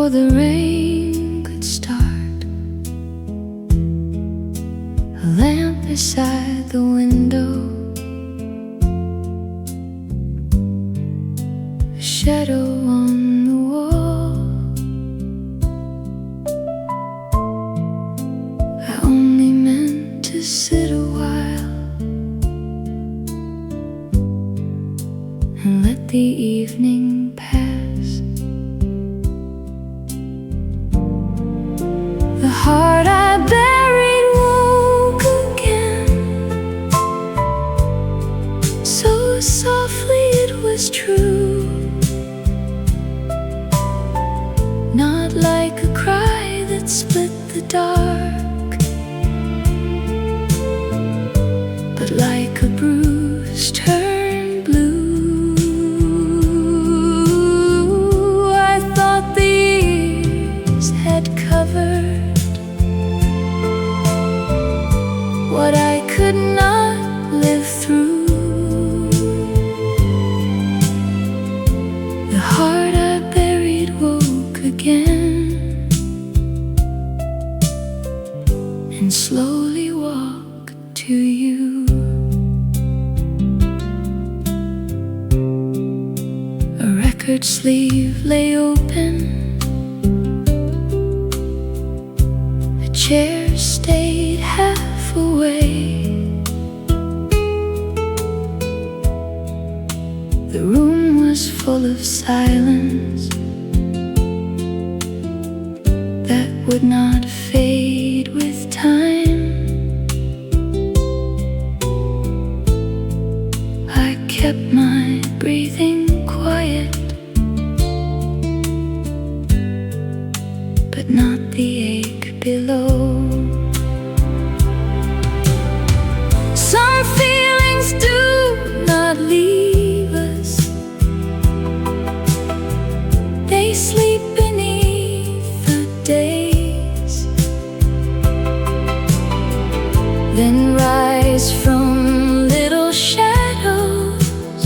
before the rain could start. A lamp beside the window, a shadow on the wall. I only meant to sit a while and let the evening pass. The heart I buried woke again, so softly it was true, not like a cry that split the dark, but like a bruise turned blue. I thought the years had covered what I could not live through. The heart I buried woke again and slowly walked to you. A record sleeve lay open, a chair stayed half away. The room was full of silence that would not fade with time. I kept my breathing quiet, but not the ache below. Some feelings do not leave us, they sleep beneath the days, then rise from little shadows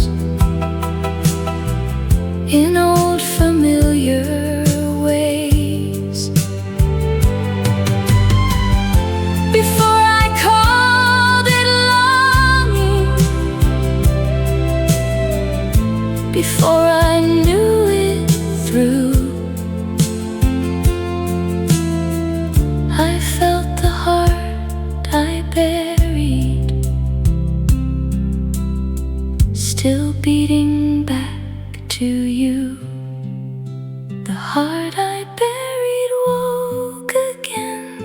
in old familiar ways. Before I called it longing, before I knew it through, I felt the heart I buried still beating back to you. The heart I buried woke again,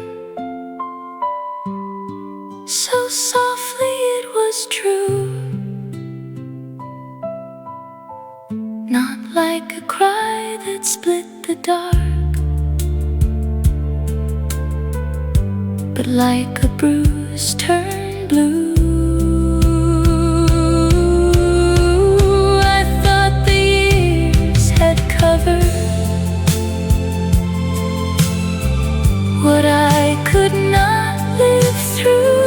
so softly it was true, not like a cry that split the dark, but like a bruise turned blue. I thought the years had covered what I could not live through.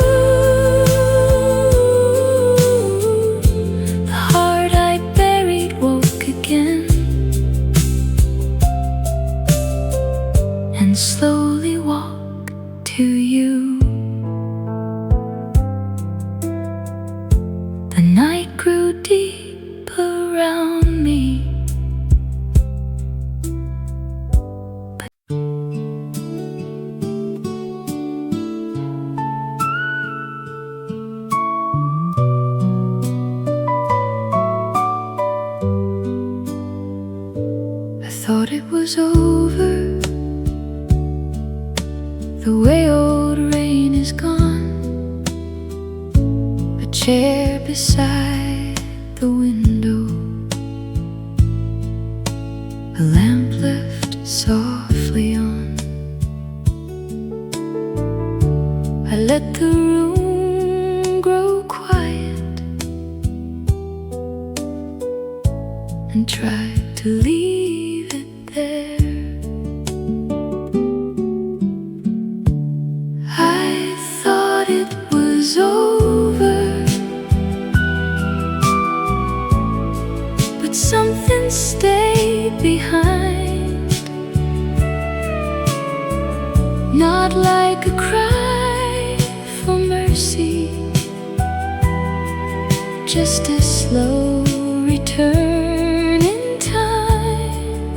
The heart I buried woke again and slowly walked to you. The night grew deep around me, I thought it was over, the way old rain is gone. A chair beside the window, a lamp left softly on. I let the room grow quiet and tried to leave it there. I thought it was over, but something stayed behind. not like a cry for mercy, just a slow return in time.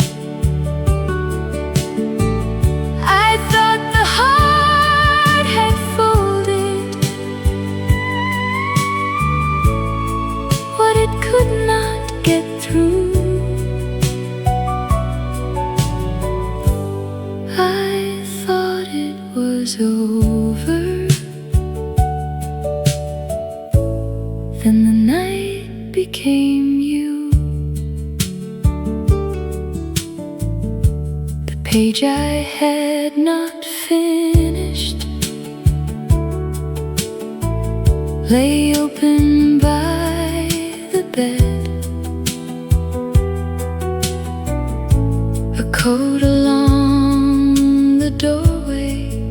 I thought the heart had folded what it could not get through. I thought it was over. Then the night became you. The page I had not finished lay open by the bed. A coat along the doorway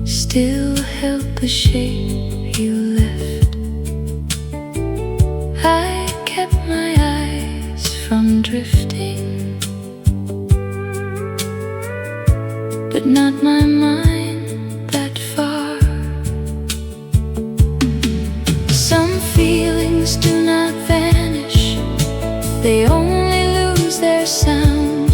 still held the shape you left. I kept my eyes from drifting, but not my mind that far. Some feelings do not vanish, they only lose their sound,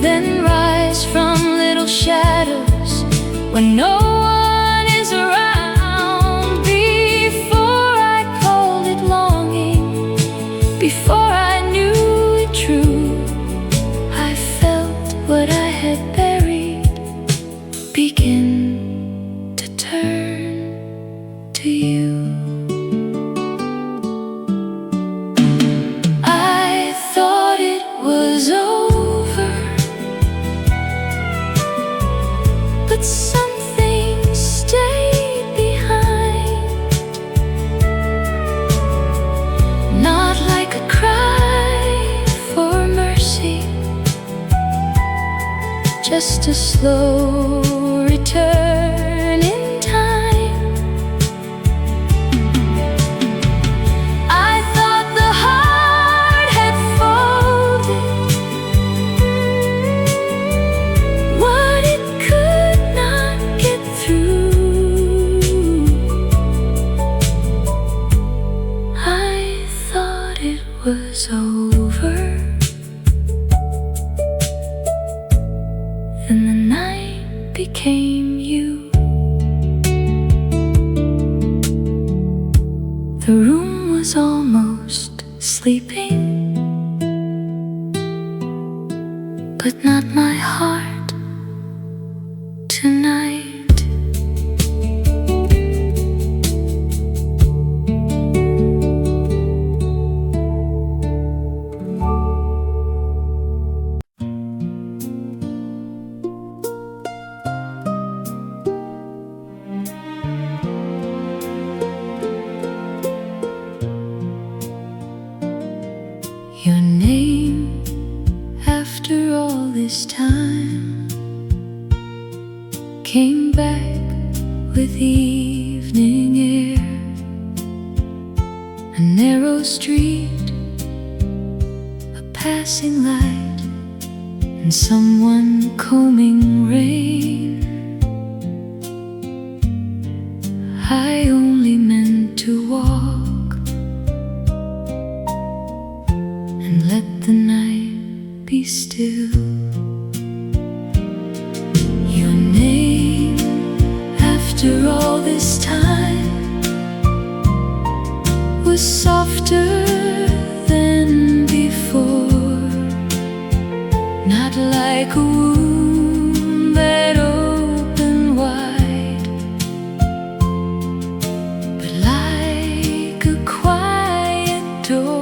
then rise from little shadows when no one is around. Before I called it longing, before I knew it true, I felt what I had buried begin to turn to you. I thought it was over, but something stayed behind. Not like a cry for mercy, just a slow return in time. I thought the heart had folded what it could not get through. I thought it was over. And the night became you. The room was almost sleeping, but not my heart tonight. Your name after all this time came back with evening air. A narrow street, a passing light, and someone combing rain. I only meant to walk and let the night be still. Your name after all this time was softer than before, not like a wound that opened wide, but like a quiet door.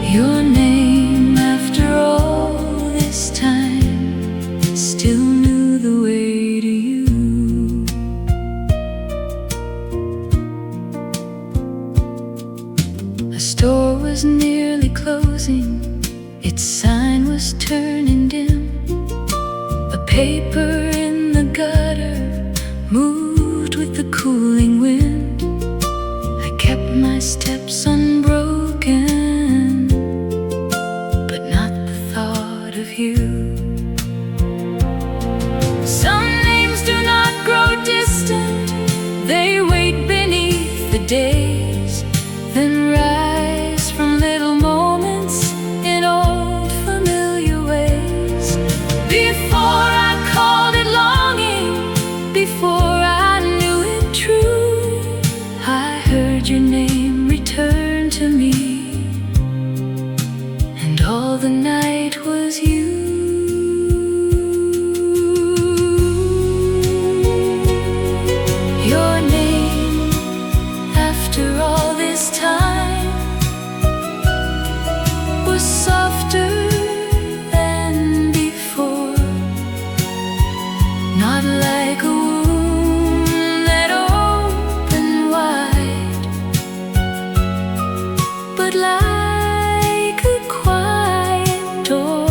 Your name after all this time still knew the way to you. A store was nearly closing, its sign was turning dim. A paper in the gutter moved with the cooling wind. I kept my steps unbroken, but not the thought of you. Some names do not grow distant, they wait beneath the days, then rise from little moments in old familiar ways. Before I called it longing, before I knew it true, I heard your name return to me, and all the night was you. Your name, after all this time, was softer than before, not like a wound that opened wide, but like a quiet door.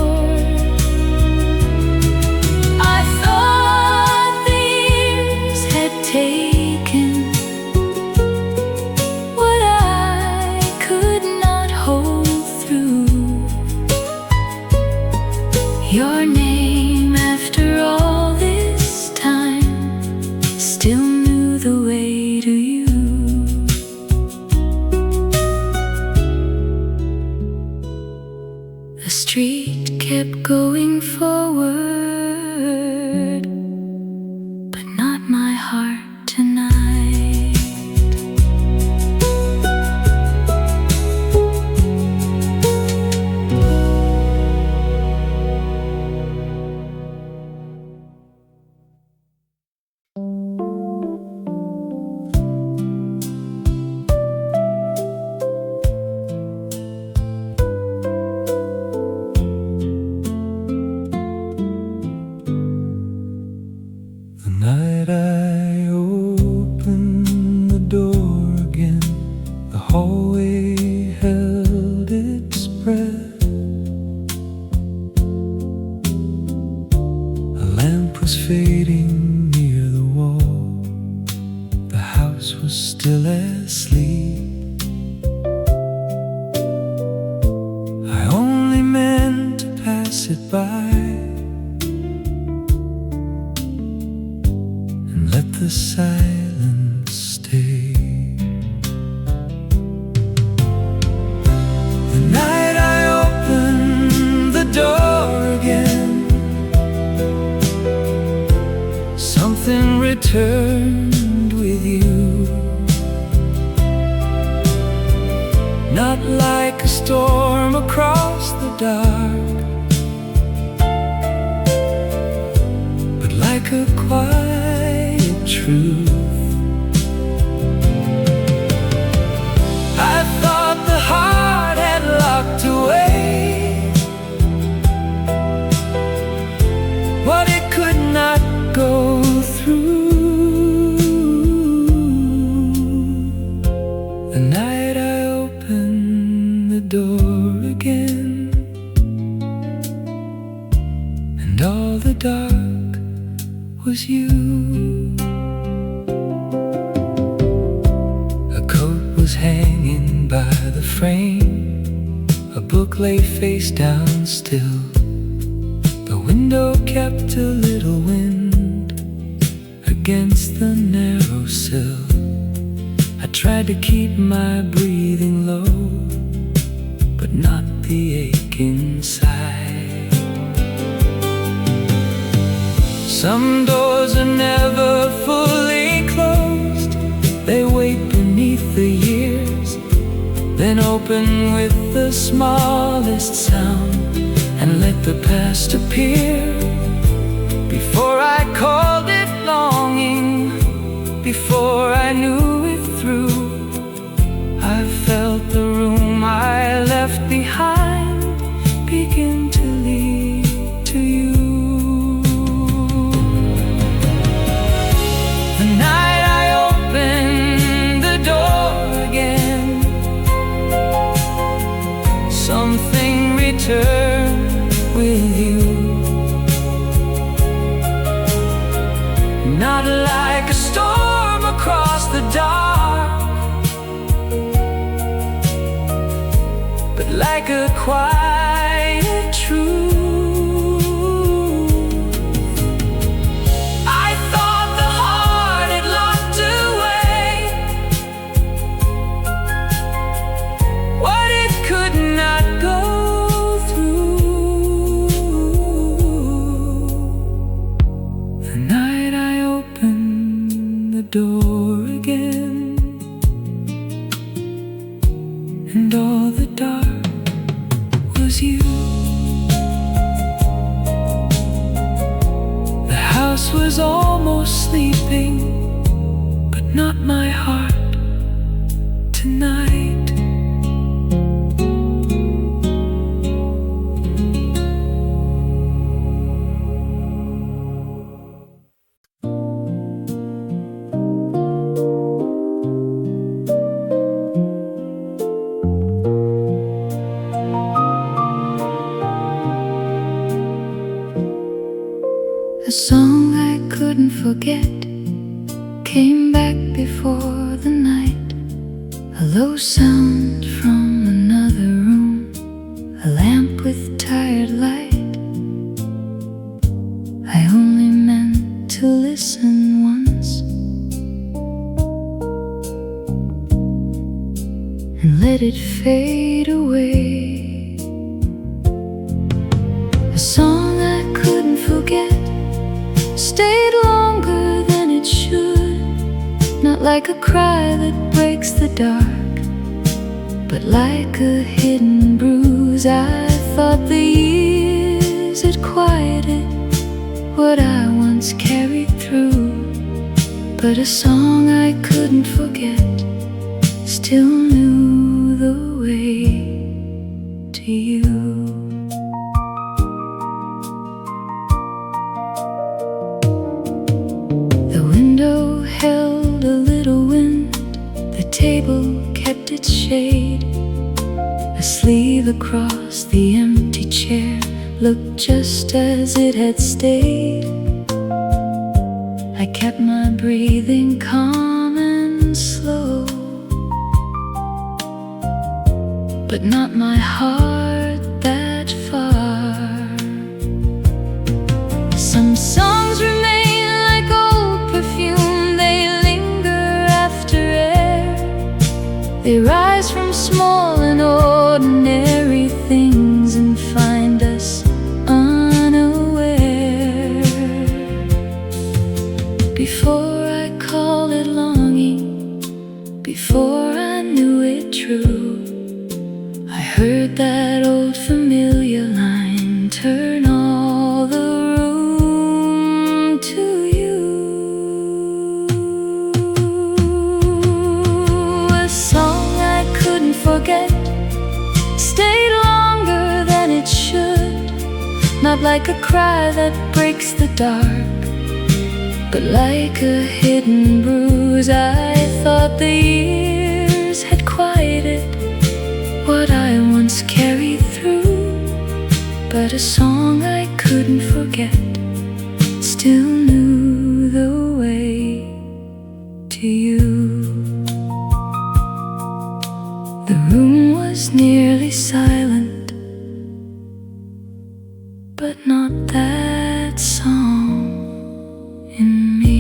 I thought the years had taken what I could not hold through. Your name, after all this time, still knew the way to you. The street kept going forward, but not my heart tonight. The night I opened the door again, the hallway held its breath. A lamp was fading near the wall, the house was still asleep. I only meant to pass it by, let the silence stay. The night I opened the door again, something returned with you. Not like a storm across the dark, but like a quiet truth. I thought the heart had locked away what it could not go through. The night I opened the door again, and all the dark was you. A coat was hanging by the frame, a book lay face down still. The window kept a little wind against the narrow sill. I tried to keep my breathing low, but not the ache inside. Some doors are never fully closed, they wait beneath the years, then open with the smallest sound and let the past appear. Before I called it longing, before I knew it through, I felt the room I left behind begin to lead to you. The night I opened the door again, something returned with you. like a quiet truth. I thought the heart had locked away what it could not go through. The night I opened the door again, and all the dark was you. The house was almost sleeping, but not my heart tonight. A song I couldn't forget came back before the night. A low sound from another room, a lamp with tired light. I only meant to listen once and let it fade away. A song I couldn't forget stayed longer than it should. Not like a cry that breaks the dark, but like a hidden bruise. I thought the years had quieted what I once carried through. But a song I couldn't forget still knew the way to you. Held a little wind, the table kept its shade. A sleeve across the empty chair looked just as it had stayed. I kept my breathing calm and slow, but not my heart that far. Some songs remain like old perfume. They rise from small and ordinary things and find us unaware. Before I call it longing, before I knew it true, I heard that old familiar line, turn all the room to you. Forget stayed longer than it should. Not like a cry that breaks the dark, but like a hidden bruise. I thought the years had quieted what I once carried through. But a song I couldn't forget still knew the way to you. The room was nearly silent, but not that song in me.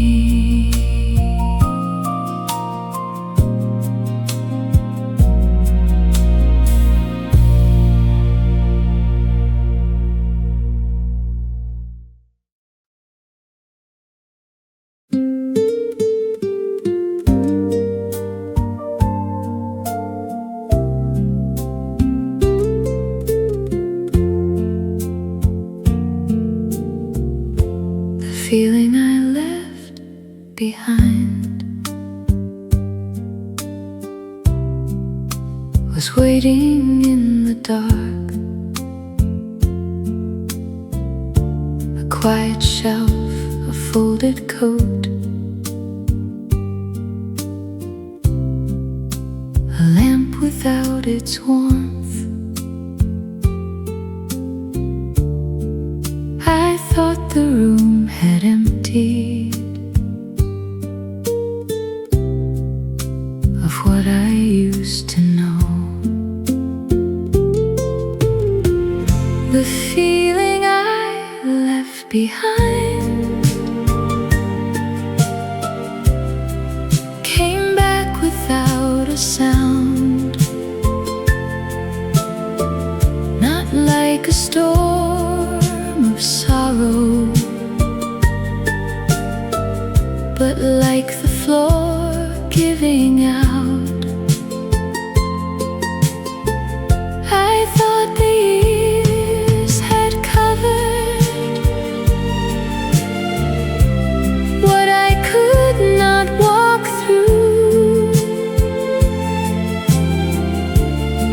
Feeling I left behind was waiting in the dark. A quiet shelf, a folded coat, a lamp without its warmth. I thought the room had emptied of what I used to know. The feeling I left behind came back without a sound, not like a storm of sorrow, but like the floor giving out. I thought the years had covered what I could not walk through.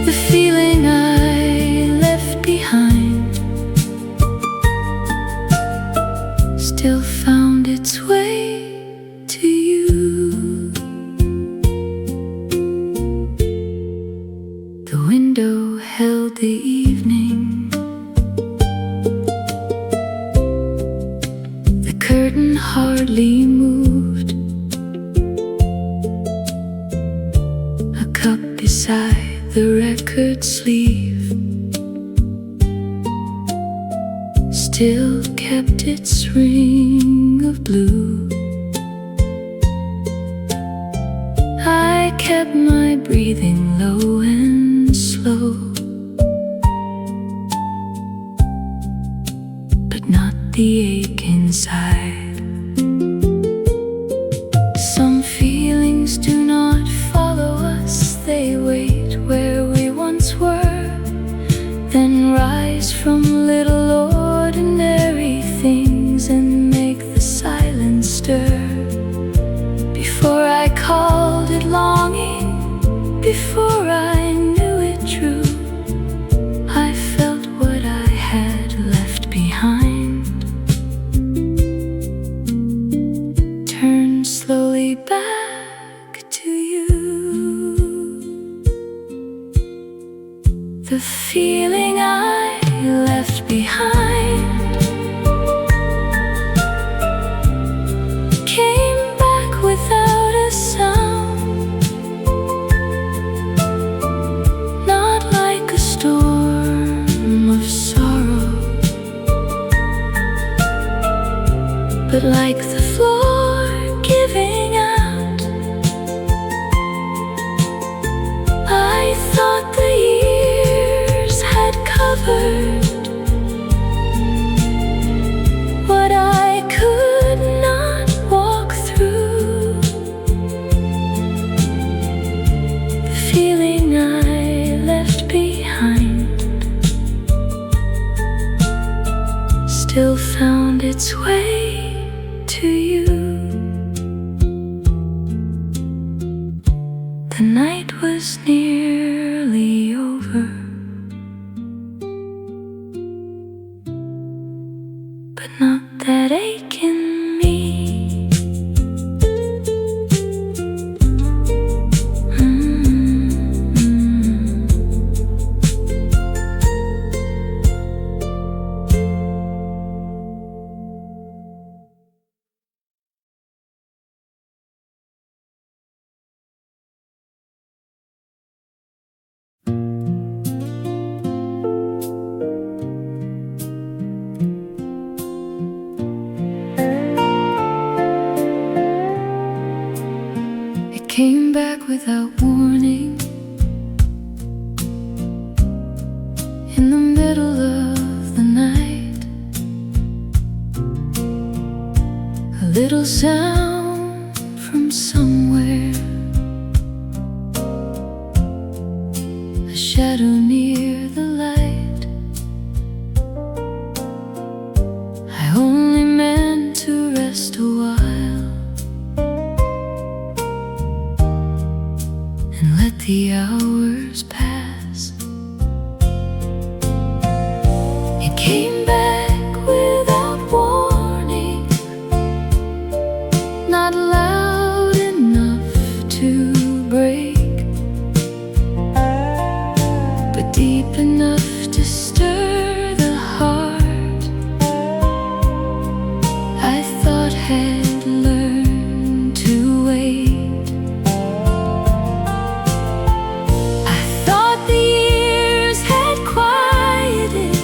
The feeling I left behind still found its way to you. The window held the evening, the curtain hardly moved, a cup beside the record sleeve still kept its ring of blue. I kept my breathing low and slow, but not the ache inside. Some feelings do not follow us, they wait where we once were, then rise from little ordinary things and make the silence stir. Before I called it longing, before I knew it true, I felt what I had left behind turn slowly back to you. The feeling I left behind came back without a sound, not like a storm of sorrow, but like the floor giving out. I thought the years had covered what I could not walk through. The feeling I left behind still found its way to you. The night was nearly over, but not that ache in me. It came back without warning, in the middle of the night. A little sound from somewhere, a shadow near the light. I only meant to rest a while and let the hours pass. It came back without warning, not loud enough to break, but deep enough to stir the heart I thought had learned to wait. I thought the years had quieted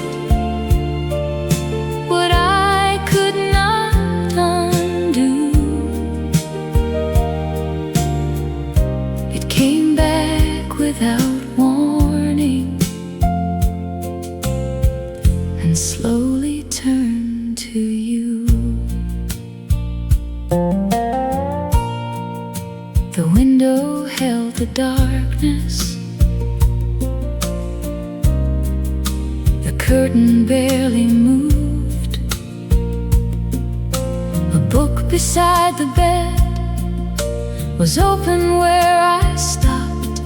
curtain barely moved. A book beside the bed was open where I stopped.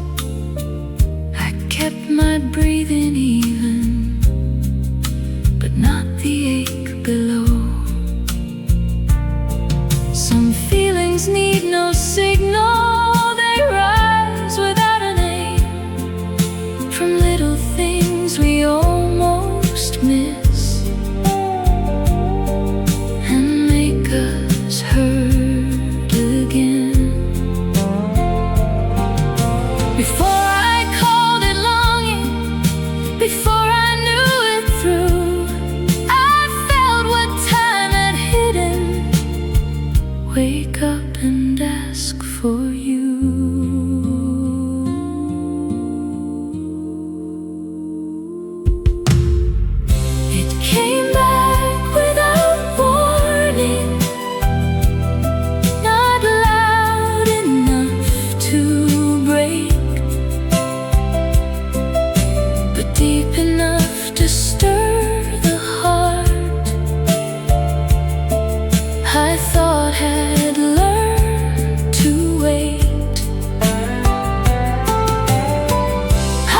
I kept my breathing even, but not the ache below. Some feelings need no signal, they rise without a name, from little things we almost miss, and make us hurt again. Before I called it longing, before I knew it through, I felt what time had hidden. Wake up and ask for you. It came back without warning, not loud enough to break, but deep enough to stir the heart I thought had learned to wait.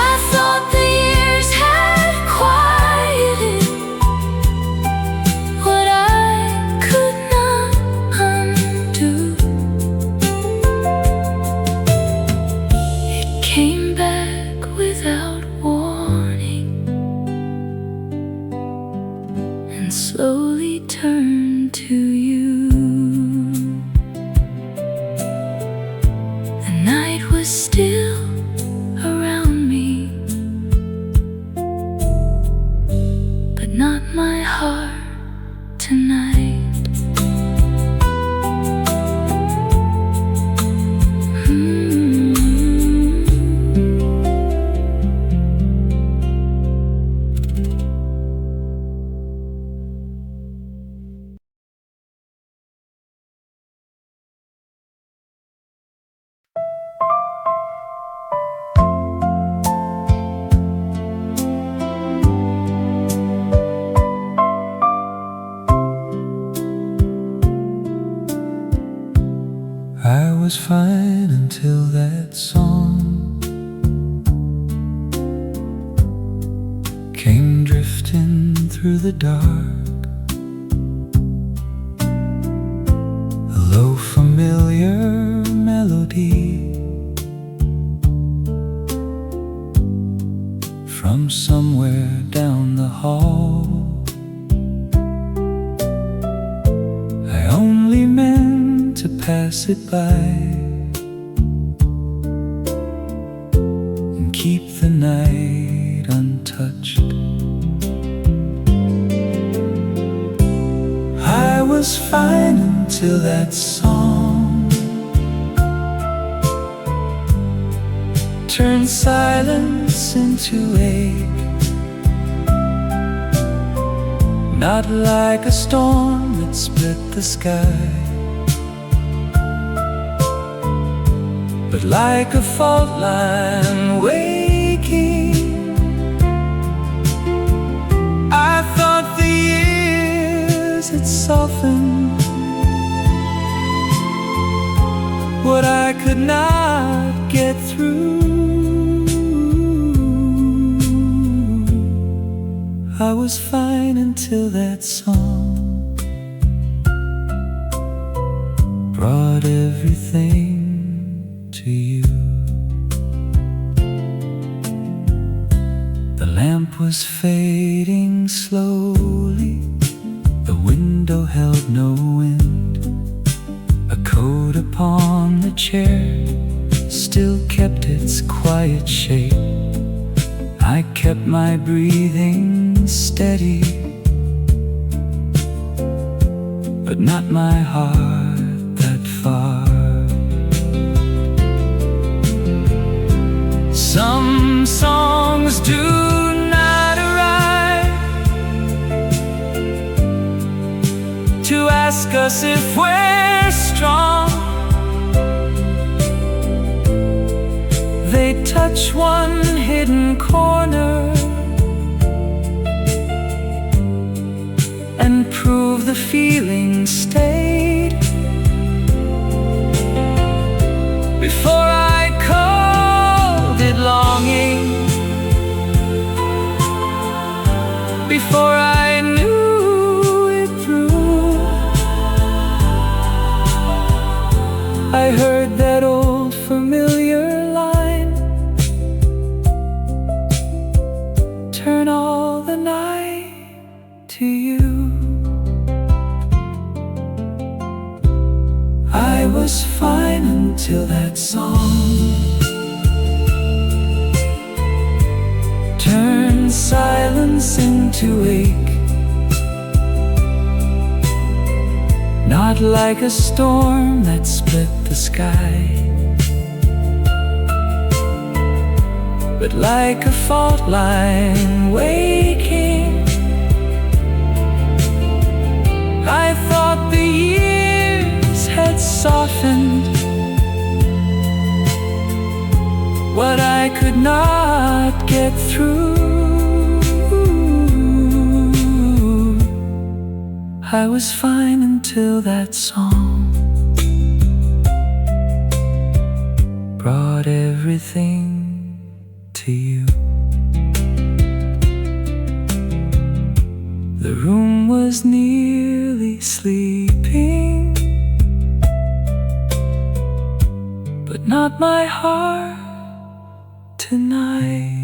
I thought the years had quieted what I could not undo. It came back without warning and slowly turned to you. The night was still around me, but not my heart tonight. I was fine until that song came drifting through the dark. A low familiar melody from somewhere down the hall. I only meant to pass it by and keep the night untouched. I was fine until that song turned silence into ache. Not like a storm that split the sky, but like a fault line waking. I thought the years had softened what I could not get through. I was fine until that song brought everything to you. The lamp was fading slowly, the window held no wind. A coat upon the chair still kept its quiet shape. I kept my breathing steady, but not my heart that far. Some songs do not arrive to ask us if we're strong. They touch one hidden corner before I knew it through. I heard that old familiar line, turn all the night to you. I was fine until that song turned silence into ache. Not like a storm that split the sky, but like a fault line waking. I thought the years had softened what I could not get through. I was fine until that song brought everything to you. The room was nearly sleeping, but not my heart tonight.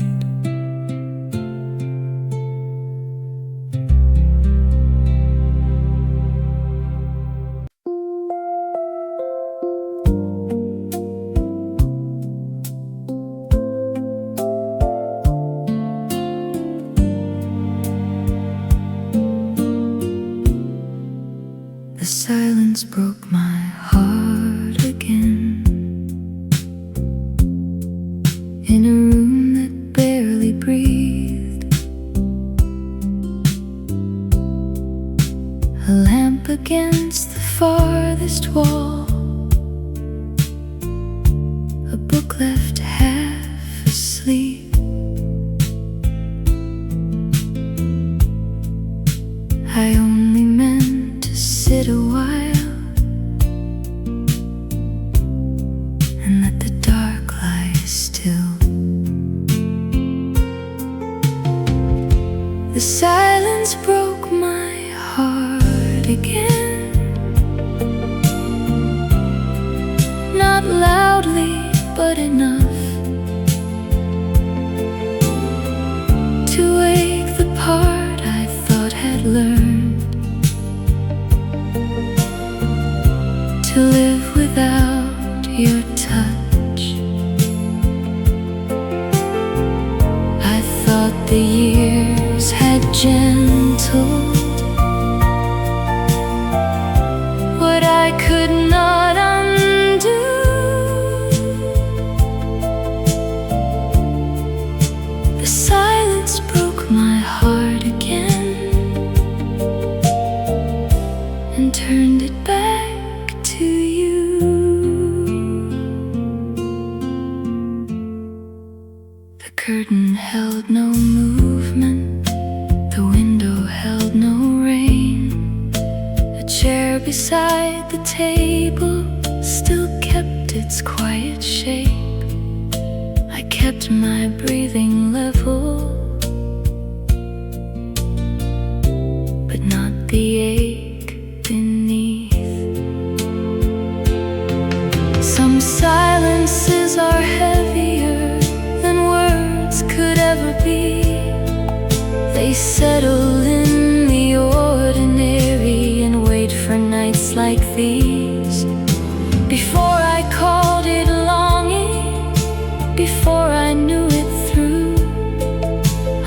The silence broke my heart again, in a room that barely breathed. A lamp against the farthest wall, a book left half asleep. I only meant to sit a while and let the dark lie still. The silence broke my heart again, not loudly but enough to wake the part I thought had learned to live without your touch. I thought the years had gentled what I could not undo. The silence broke my heart again and turned it back to you. The curtain held no movement, the window held no rain. A chair beside the table still kept its quiet shape. I kept my breathing level, but not the ache beneath. Some silences are heavier than words could ever be. They settle in the ordinary and wait for nights like these. Before I called it longing, before I knew it through,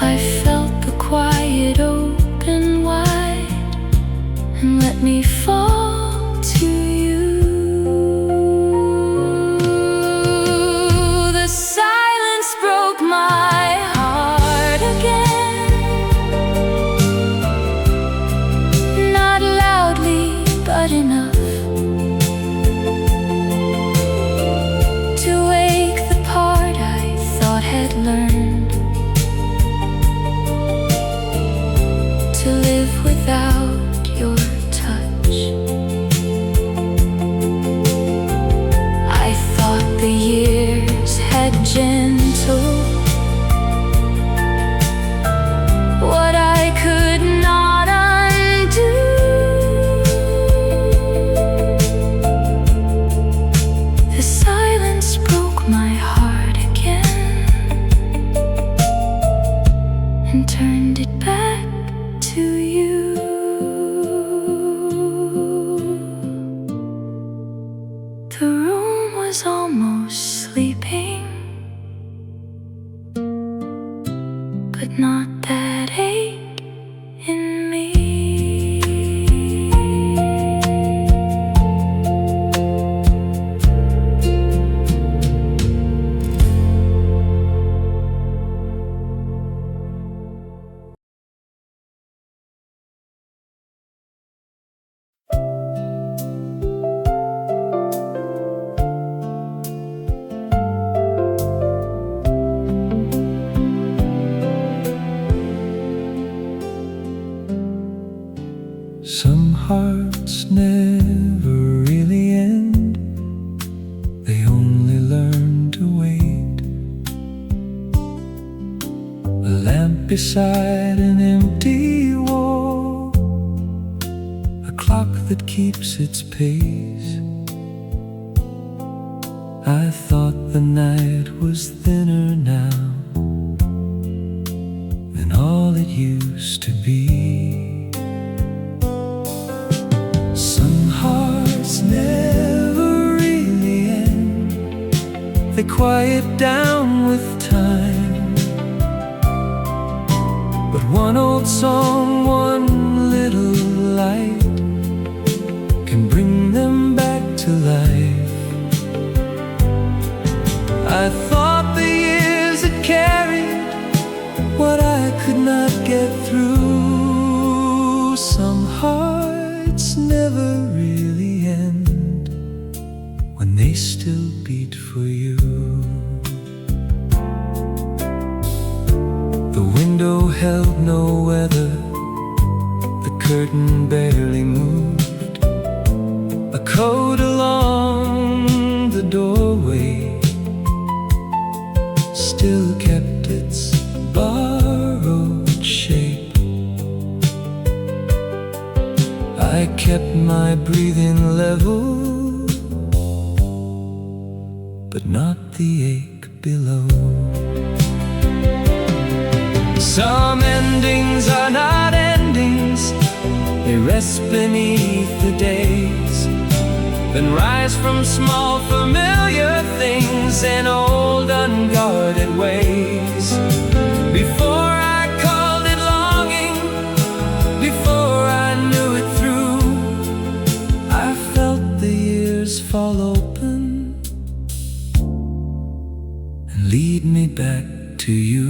I felt the quiet open wide and let me fall to you. The silence broke my heart again, and turned it back to you. The room was almost sleeping, but not that ache in me. Some hearts never really end, they only learn to wait. A lamp beside an empty wall, a clock that keeps its pace. I thought the night was thinner now than all it used to be. Never really end, they quiet down with time. But one old song, one little light can bring them back to life. I thought the years had carried what I could not get through. Some hearts never really end when they still beat for you. The window held no weather, the curtain barely moved. A coat along the doorway still kept its borrowed shape. I kept my breathing level, but not the ache below. Some endings are not endings, they rest beneath the days, then rise from small familiar things and old unguarded ways. Before I called it longing, before I knew it through, I felt the years fall open and lead me back to you.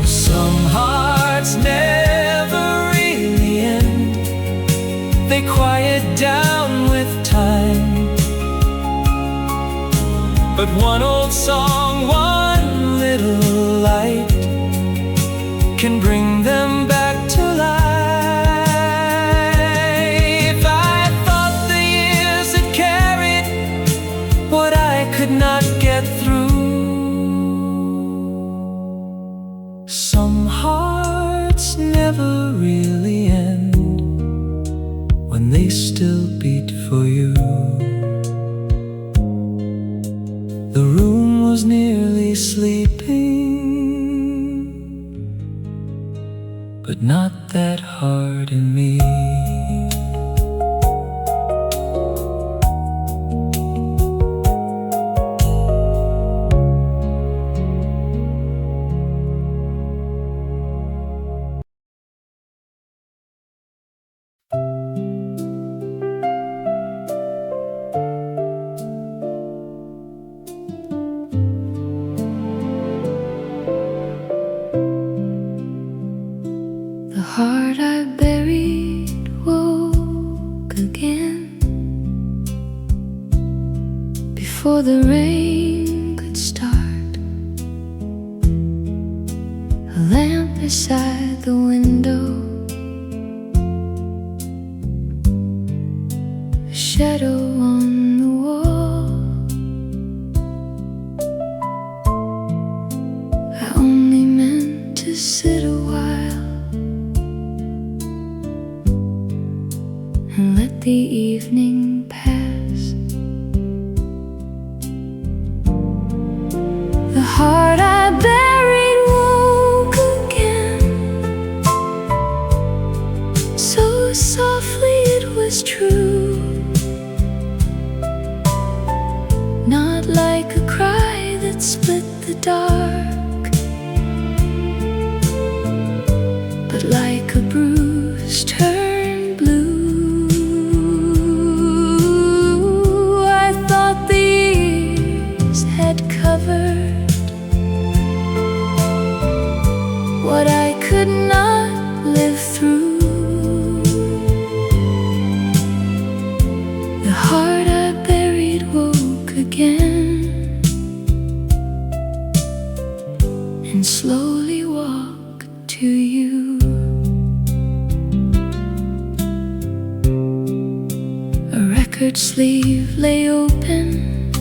Some hearts never really end, they quiet down with time. But one old song, one little light can bring them back to life. I thought the years had carried what I could not get through. Some hearts never really end when they still beat for you. The room was nearly sleeping, but not that hard in me. The heart I buried woke again before the rain could start. A lamp beside the window, a shadow on the wall. I only meant to sit a while and let the evening pass. The heart I bear and slowly walk to you. A record sleeve lay open,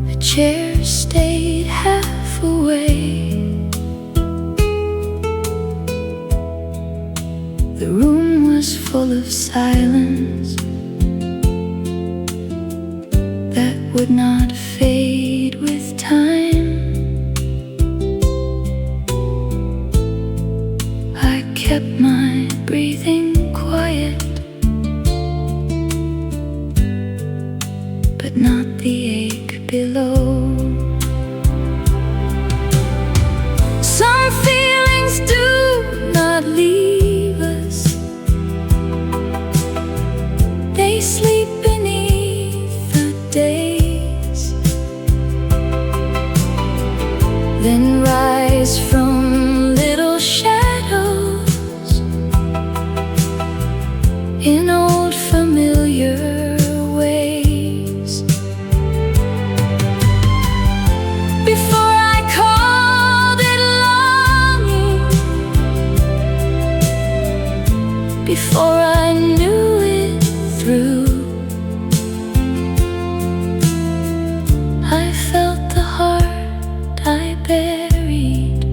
a chair stayed half away. The room was full of silence that would not fade with time. I kept my breathing quiet, but not the ache below. Some feelings do not leave us, they sleep beneath the days, then rise from little shadows in old familiar ways. Before I called it longing, before I knew it through, I felt the heart I buried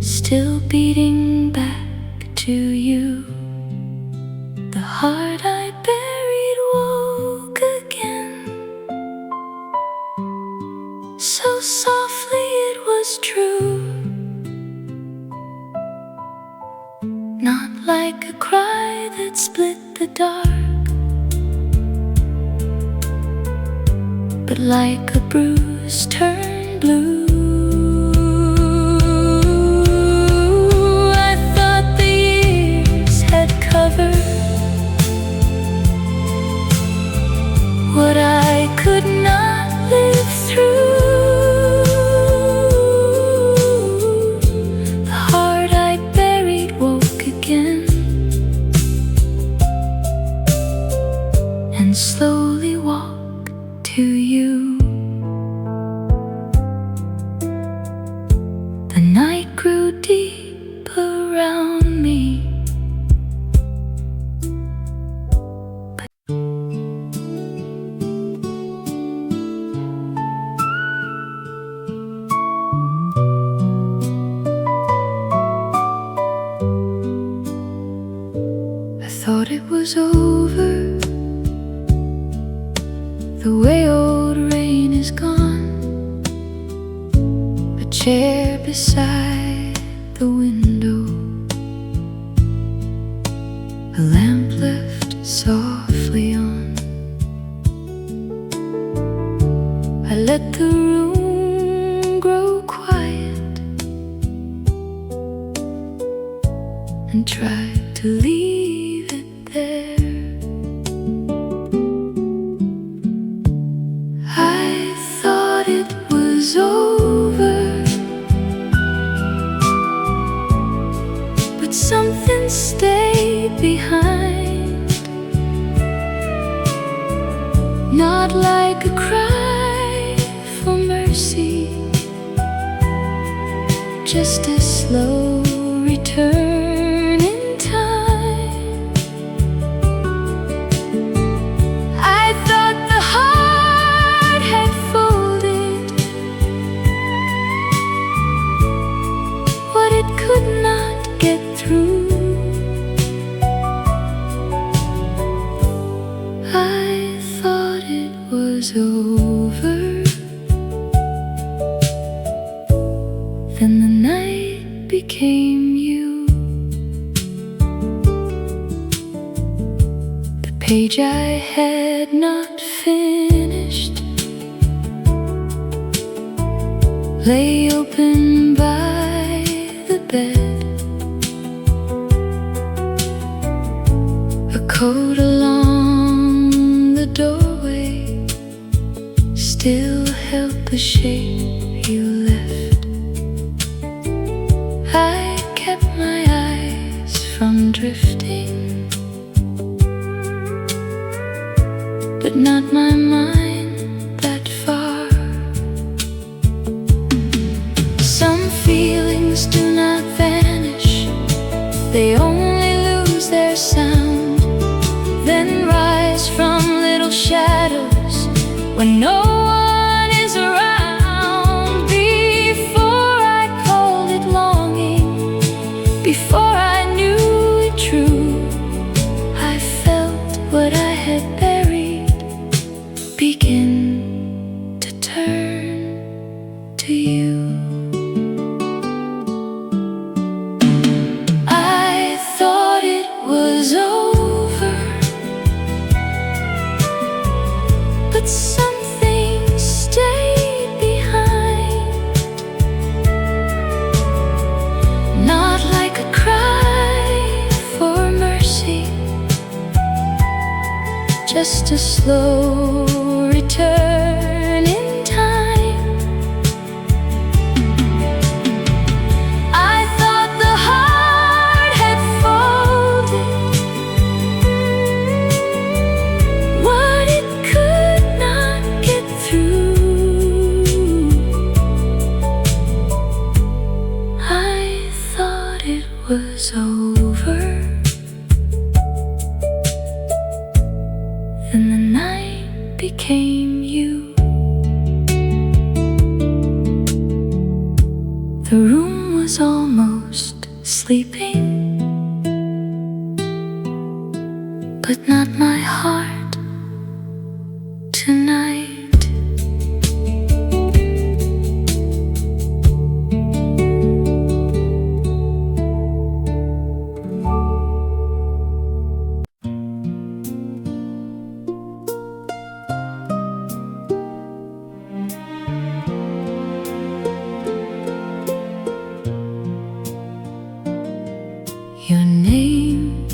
still beating back to you. The heart I buried woke again, so softly it was true, not like a cry that split the dark, but like a bruise turned blue. I thought the years had covered what I could not live through. The heart I buried woke again and slowly walked to you. The night grew deep around me, I thought it was over, the way old rain is gone. A chair beside the window, a lamp left softly on. I let the room grow quiet and tried to leave it there. I thought it was over, but something stayed behind, not like a cry for mercy, just a slow return in time. I thought the heart had folded what it could not get through. I thought it was over, then the night became you. The page I had not finished lay open by the bed, a coat along the doorway still held the shape you left. I kept my eyes from drifting, but not my mind that far. just a slow return in time. I thought the heart had folded, what it could not get through. I thought it was over. And the night became you. The room was almost sleeping, but not my heart tonight. Your name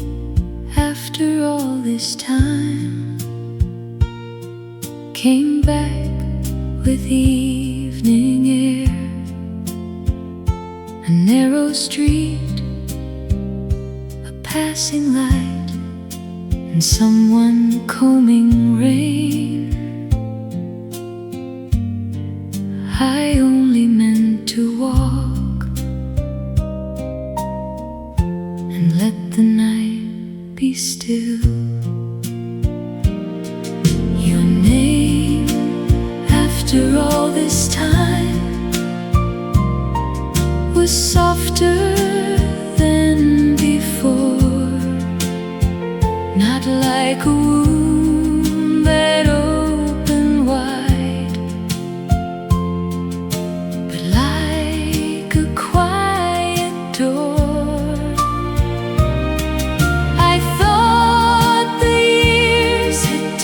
after all this time came back with evening air. A narrow street, a passing light, and someone combing rain. I only meant to walk and let the night be still. Your name after all this time was softer than before, not like a wound that opened wide, but like a quiet door.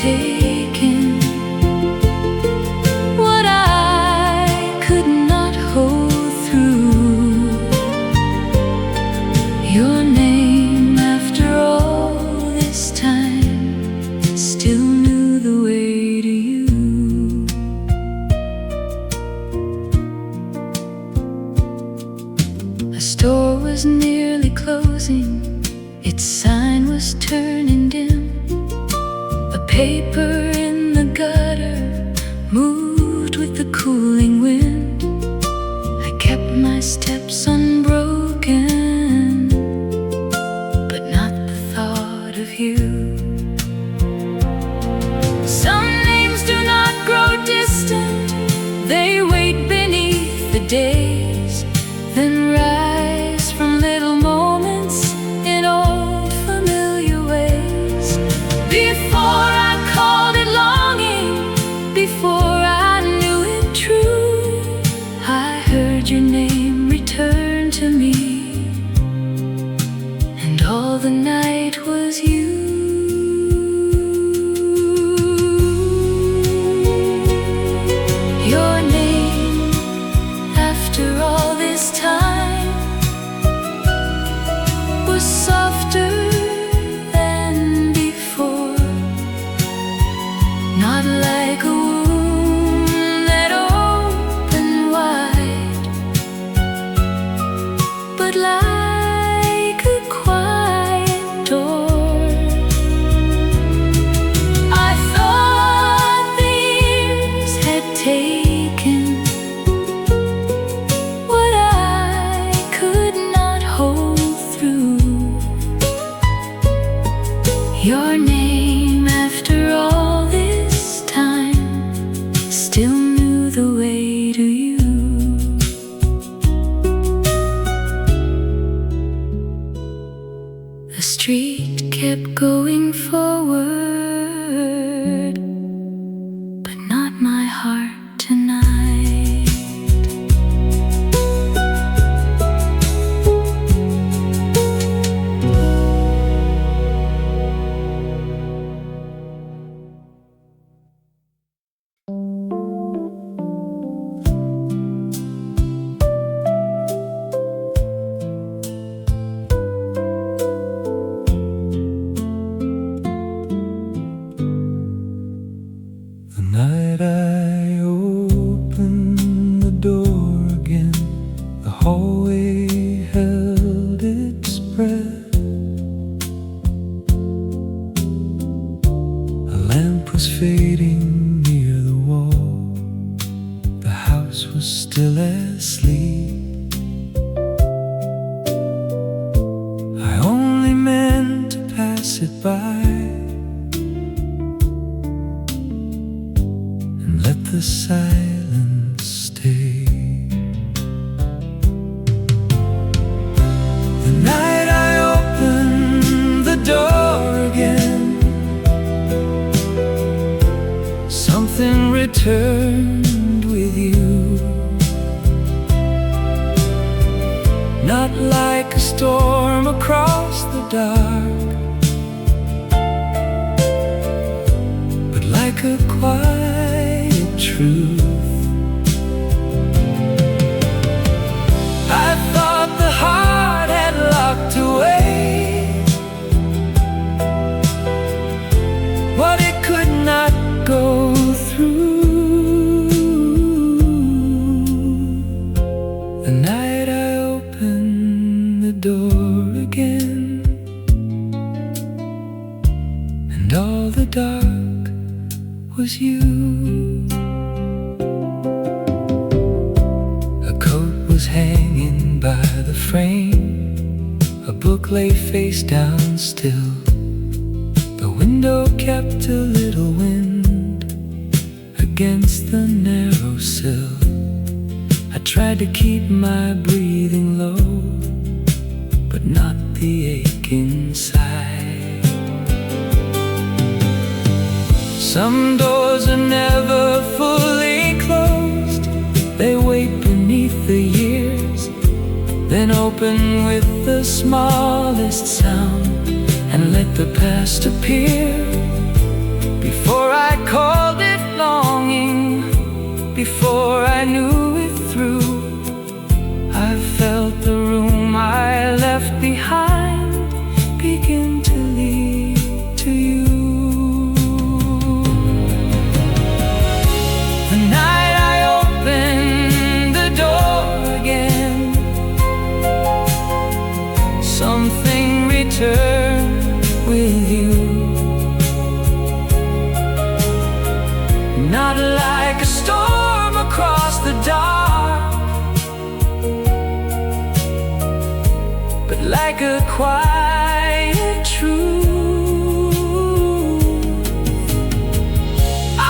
Taken what I could not hold through. Your name after all this time still knew the way to you. A store was nearly closing, its sign was turning dim. Paper in the gutter moved with the cooling wind. I kept my steps unbroken, but not the thought of you. Some names do not grow distant, they wait beneath the days, then rise from little moments in old familiar ways. Before before I knew it true, I heard your name return to me, and all the night was you. Your name after all this time was softer than before, not like a like a quiet door. I thought the years had taken what I could not hold through. Your name after all this time still knew the way to you. The street kept going forward, but not my heart tonight. still as sleep. I only meant to pass it by and let the silence stay. The night I opened the door again, something returned with you. Not like a storm across the dark, but like a quiet truth. I thought the heart had locked away what it could not go through. The night I opened the door again, and all the dark was you. A coat was hanging by the frame, a book lay face down still. The window kept a little wind against the narrow sill. I tried to keep my breathing low, but not the ache inside. Some doors are never fully closed. They wait beneath the years, then open with the smallest sound and let the past appear. Before I called it longing, before I knew it through, I felt the room I left behind begin to lead to you. The night I opened the door again, something returned with you. Not like a storm across the dark, but like a quiet truth.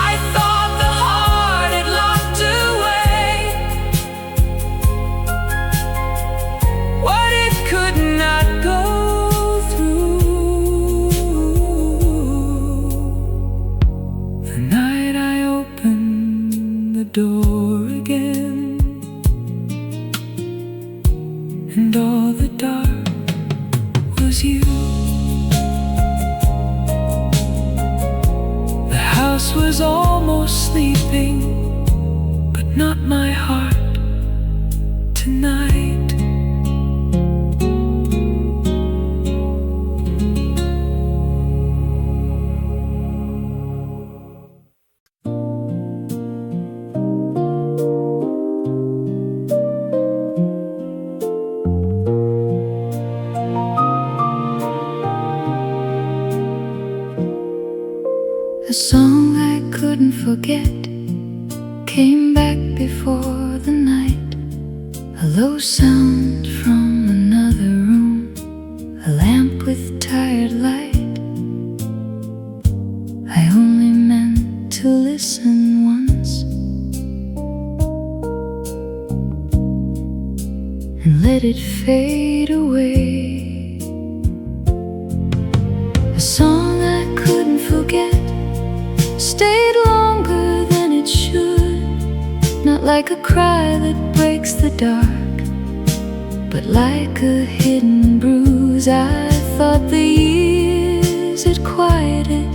I thought the heart had locked away what it could not go through. The night I opened the door again, and all the dark was you. The house was almost sleeping, but not my heart tonight. A song I couldn't forget came back before the night. A low sound from another room, a lamp with tired light. I only meant to listen once and let it fade away. A song I couldn't forget stayed longer than it should. Not like a cry that breaks the dark, but like a hidden bruise. I thought the years had quieted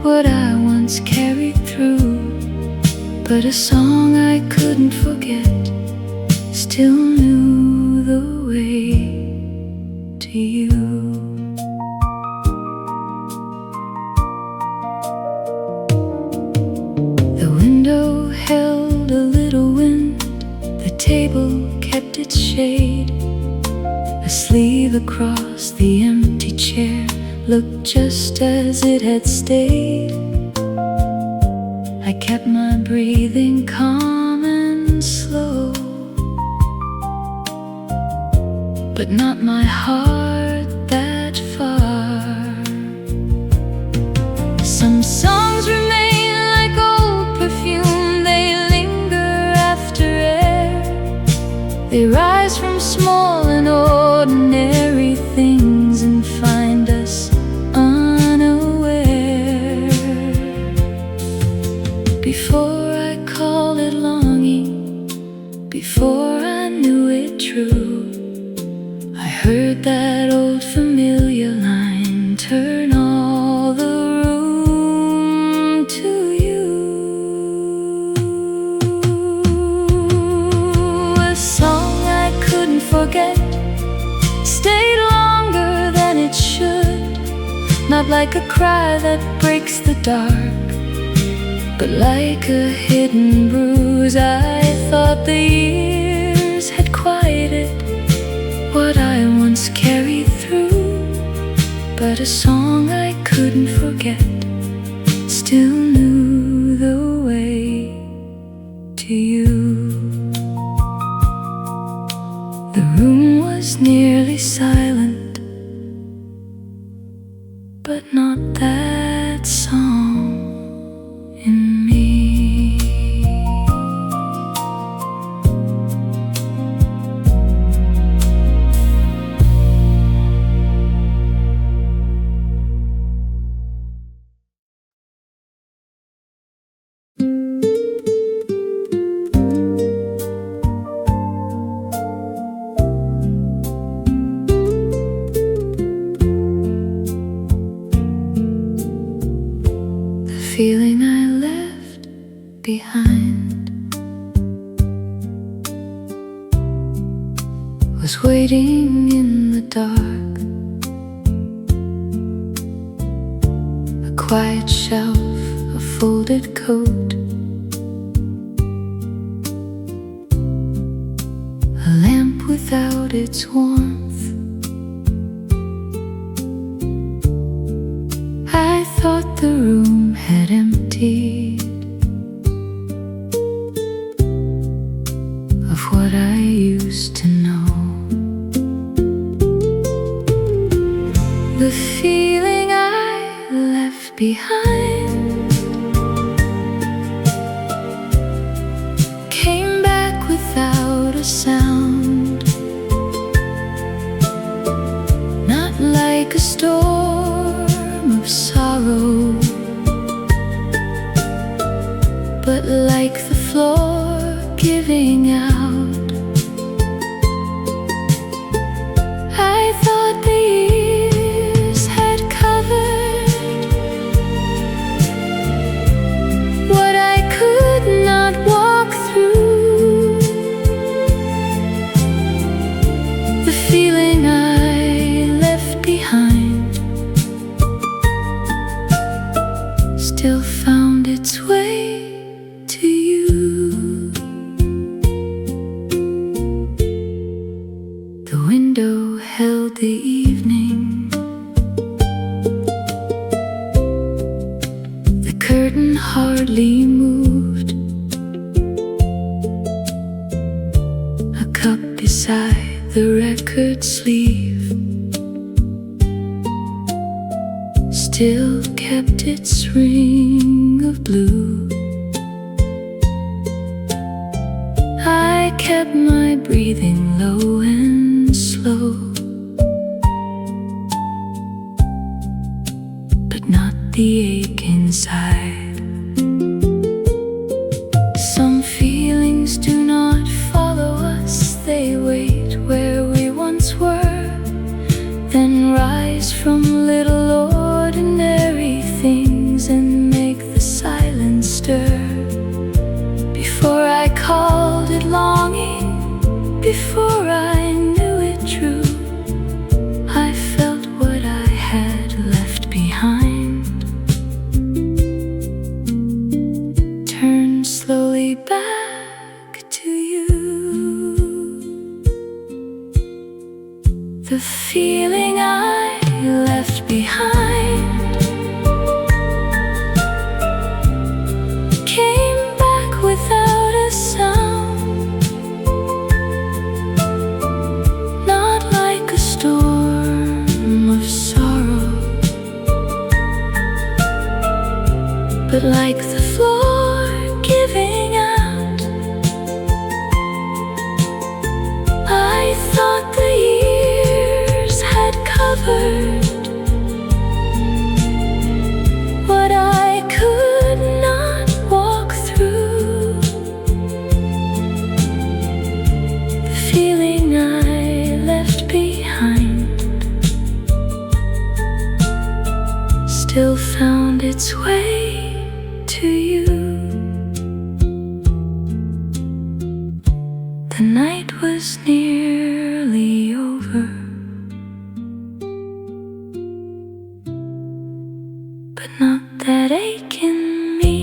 what I once carried through, but a song I couldn't forget still knew the way to you. Held a little wind, the table kept its shade. A sleeve across the empty chair looked just as it had stayed. I kept my breathing calm and slow. but not my heart that far. Some songs remain like old perfume, they linger after air. They rise from small and ordinary things and find us unaware. Before I called it longing, before I knew it true, I heard that old familiar line, turn all the room to you. A song I couldn't forget stayed longer than it should, not like a cry that breaks the dark, but like a hidden bruise. I thought the years had quieted what I once carried through, but a song I couldn't forget still knew the way to you. The room was nearly silent, but not that song in me. Feeling I left behind was waiting in the dark, a quiet shelf, a folded coat, a lamp without its warmth. I thought the room had emptied of what I used to know. The feeling I left behind came back without a sound, not like a storm of sorrow, but like the floor giving out. I thought the years had covered what I could not walk through. The feeling I left behind still found its way to you. The window held the evening, the curtain hardly moved, a cup beside the record sleeve still kept its ring of blue. I kept my breathing low and slow, but not the ache inside. Some feelings do not follow us, they wait where we once were, then rise from little ordinary things and make the silence stir. Before I called it longing, before I knew it true, I felt what I had left behind turn slowly back to you. The feeling I left behind came back without a sound, not like its way to you. The night was nearly over, but not that ache in me.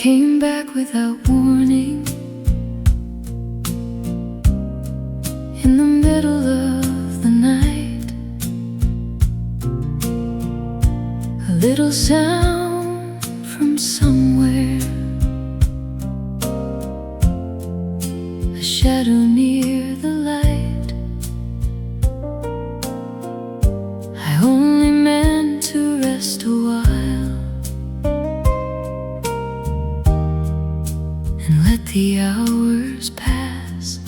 Came back without warning, in the middle of the night. A little sound from somewhere, a shadow near the light. I only meant to rest a while and let the hours pass.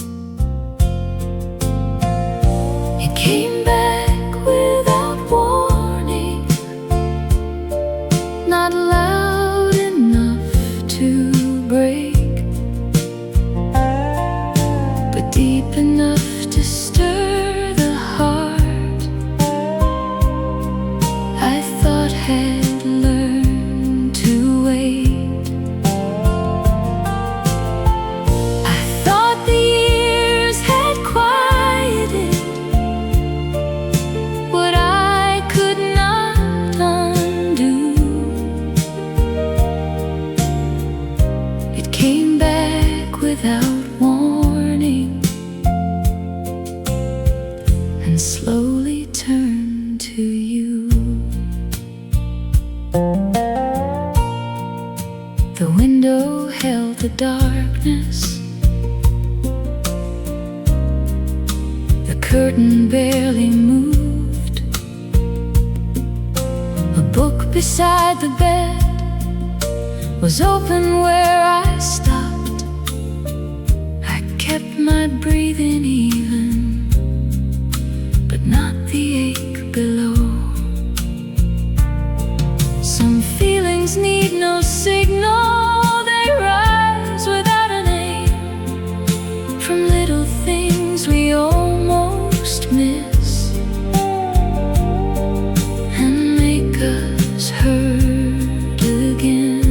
It came back without warning, not loud enough to break, but deep enough to stir the heart I thought had learned to wait. Without warning, and slowly turned to you. The window held the darkness, the curtain barely moved. A book beside the bed was open where I stopped. Kept my breathing even, but not the ache below. Some feelings need no signal, they rise without a name, from little things we almost miss, and make us hurt again.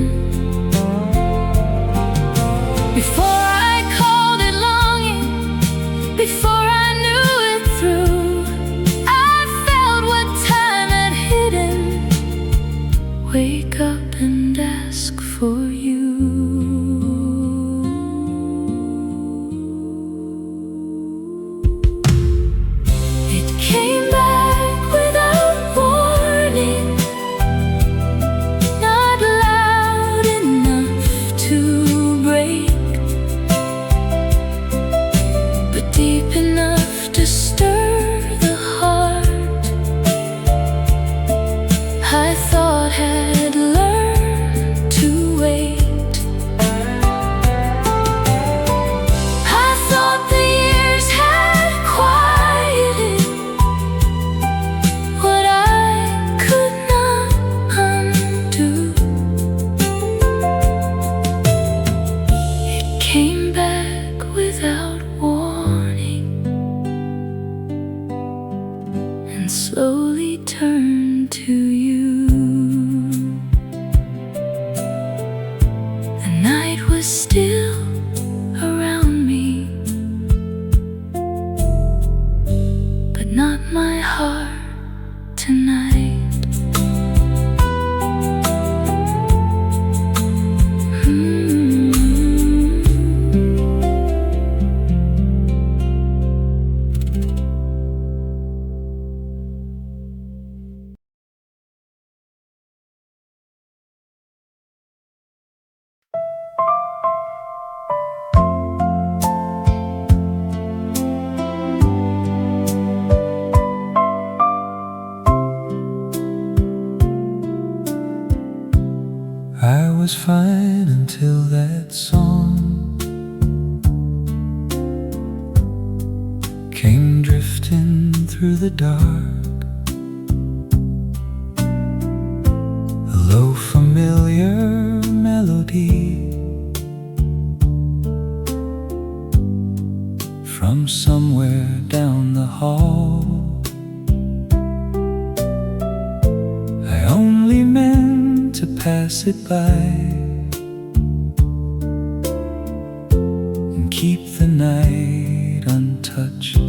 Before I knew it through, I felt what time had hidden. Wake up and ask for you. It came back without warning, not loud enough to break, deep enough to stir the heart I thought had learned to wait. I thought the years had quieted what I could not undo. It came back without warning, and slowly turned to you. The night was still around me, but not my heart tonight. I was fine until that song came drifting through the dark. A low familiar melody from somewhere down the hall. I only meant to pass it by and keep the night untouched.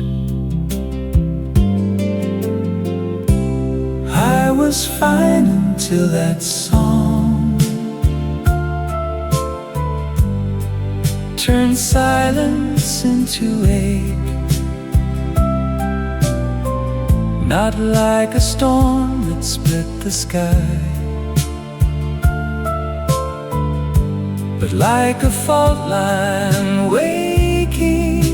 I was fine until that song turned silence into ache. Not like a storm that split the sky, but like a fault line waking.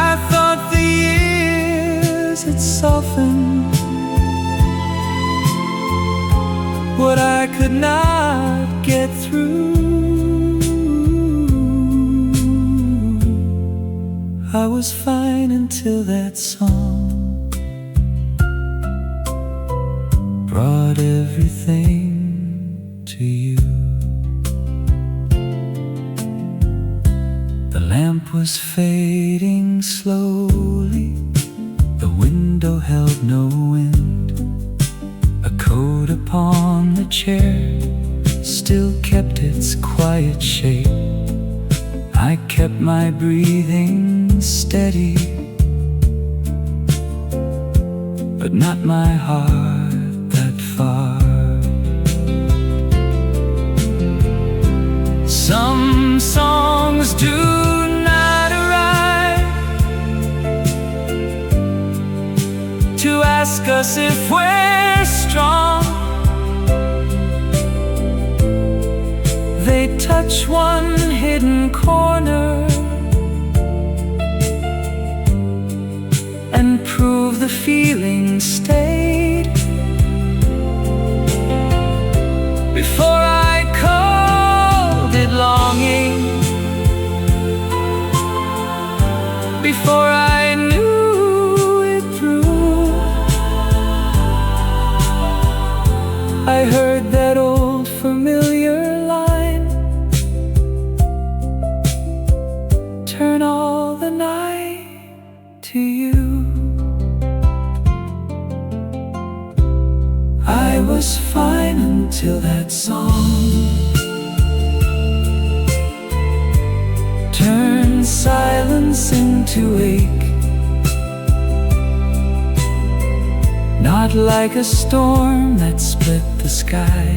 I thought the years had softened what I could not get through. I was fine until that song brought everything to you. The lamp was fading slowly, the window held no wind. A coat upon the chair still kept its quiet shape. I kept my breathing steady, but not my heart that far. Some songs do not arrive to ask us if we're strong. They touch one hidden corner and prove the feeling stayed. Before I called it longing, before I knew it through, I heard that old familiar line, turn all the night to you. I was fine until that song turned silence into ache. Not like a storm that split the sky,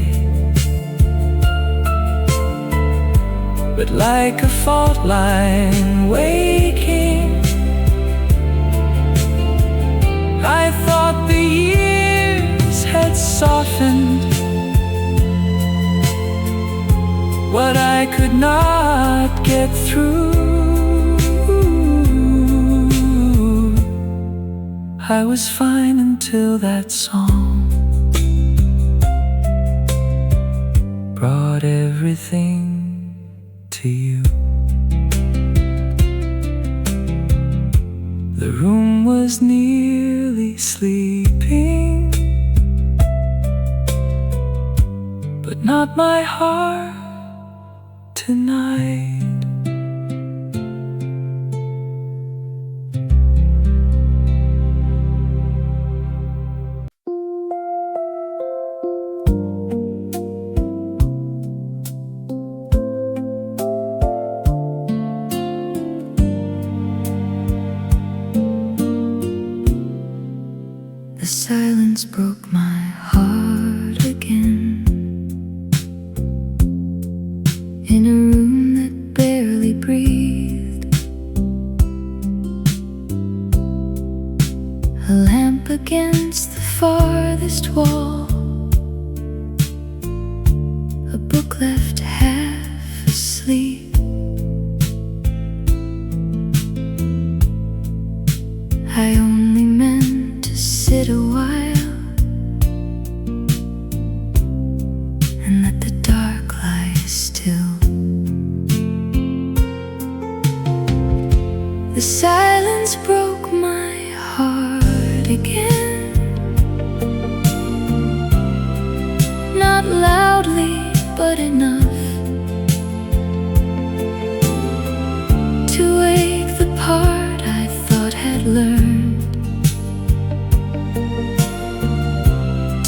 but like a fault line waking. I thought the years had softened what I could not get through. I was fine until that song brought everything to you. The room was nearly sleeping, but not my heart tonight. The silence broke my heart again, in a room that barely breathed. A lamp against the farthest wall, a book left half asleep. I only meant to sit a while, still. The silence broke my heart again. Not loudly, but enough to wake the part I thought had learned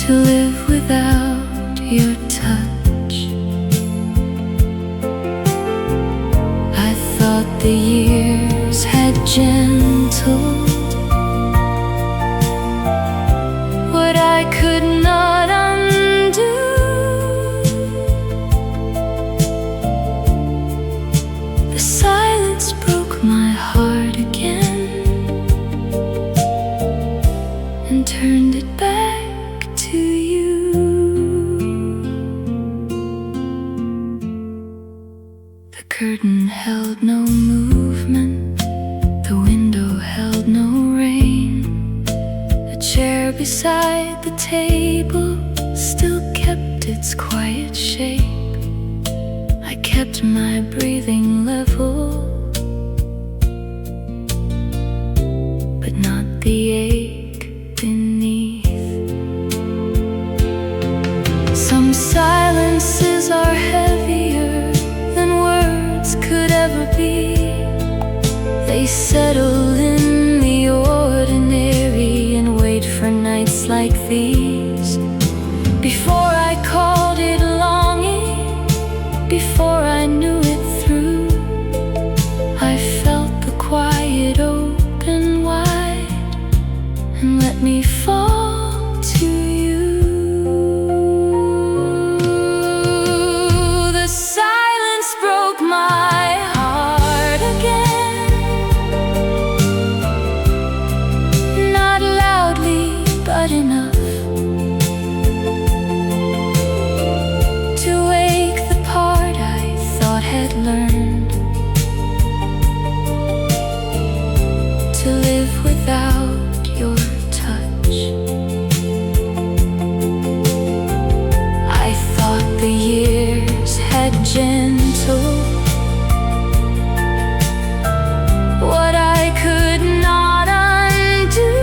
to live without your touch. I thought the years had gentled what I could not undo. The silence broke my heart again and turned it back to you. The curtain held no movement, the window held no rain. A chair beside the table still kept its quiet shape. I kept my breathing level, but not the ache beneath. Some silences are heavier than words could ever be. They settle in the ordinary and wait for nights like these. Before I called it longing, before I knew it through, I felt the quiet open wide and let me fall to you. The silence broke my heart again. Not loudly, but enough to wake the part I thought had learned to live without your touch. I thought the years had gentled what I could not undo.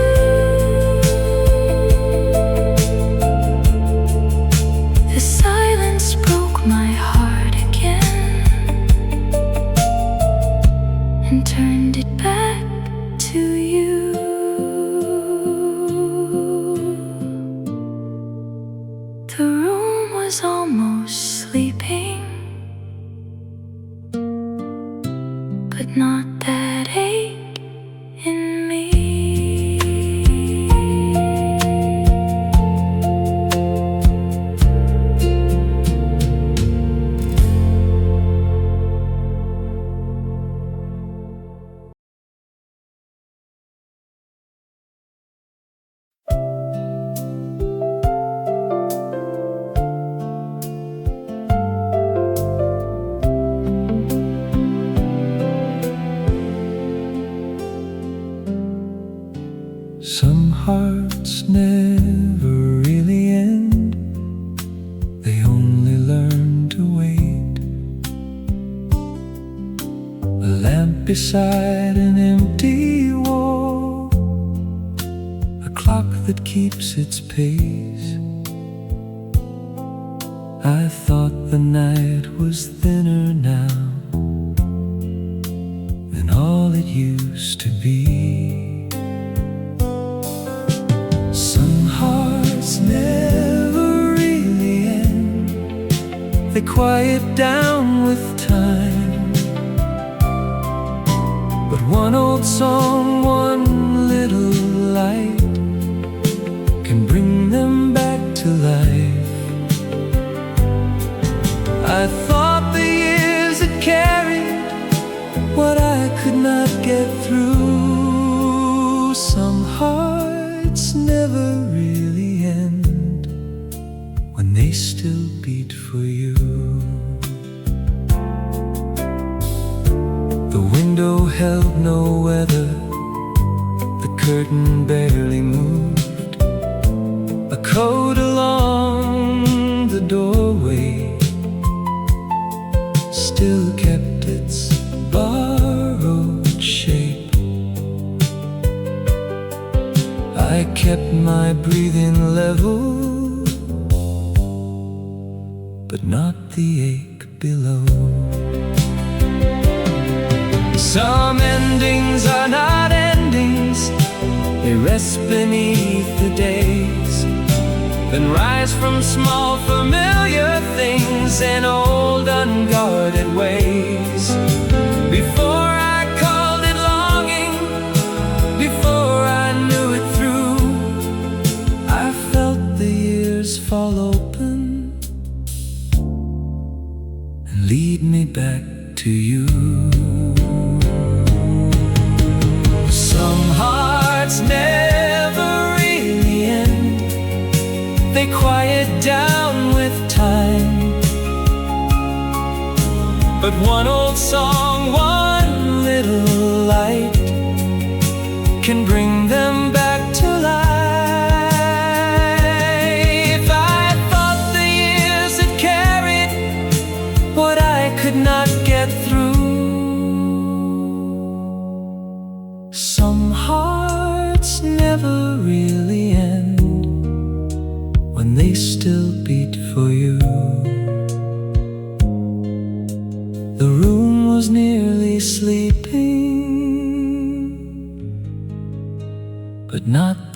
The silence broke my heart again and turned it back to you. The room was almost sleeping, but not that ache in me. Some hearts never really end, they only learn to wait. A lamp beside an empty wall, a clock that keeps its pace. I thought the night was thinner now than all it used to be. Some hearts never really end, they quiet down with time. But one old song, one little light can bring them back to life. I thought the years had carried what I could not get through. Some hearts never really end when they still beat for you. The window held no weather, the curtain barely moved. A coat along the doorway still kept its borrowed shape. I kept my breathing level, but not the ache below. Some endings are not endings, they rest beneath the days, then rise from small familiar things and old unguarded ways. Before I called it longing, before I knew it through, I felt the years fall open and lead me back to you. Some hearts never really end, they quiet down with time. But one old song, one little light can bring them back to life. I thought the years had carried what I could not get through. Some hearts never really end when they still beat for you. The room was nearly sleeping, but not